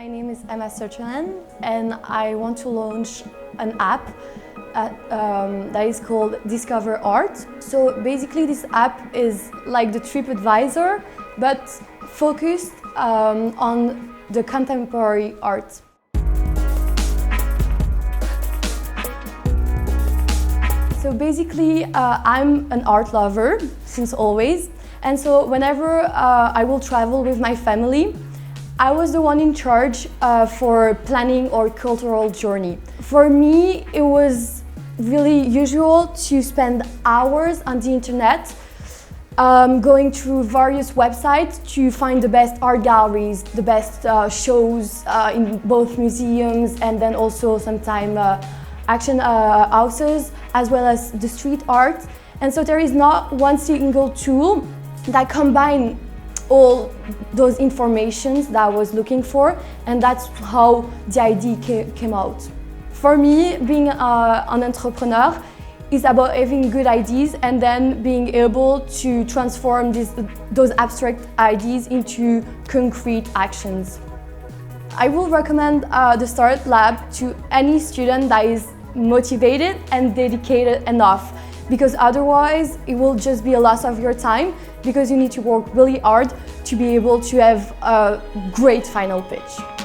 My name is Sutherland and I want to launch an app that is called Discover Art. So basically this app is like the TripAdvisor but focused on the contemporary art. So basically I'm an art lover since always, and so whenever I will travel with my family, I was the one in charge for planning our cultural journey. For me, it was really usual to spend hours on the internet going through various websites to find the best art galleries, the best shows in both museums and then also sometimes action houses, as well as the street art. And so there is not one single tool that combines all those informations that I was looking for, and that's how the idea came out. For me, being an entrepreneur is about having good ideas and then being able to transform those abstract ideas into concrete actions. I will recommend the Start Lab to any student that is motivated and dedicated enough, because otherwise it will just be a loss of your time, because you need to work really hard to be able to have a great final pitch.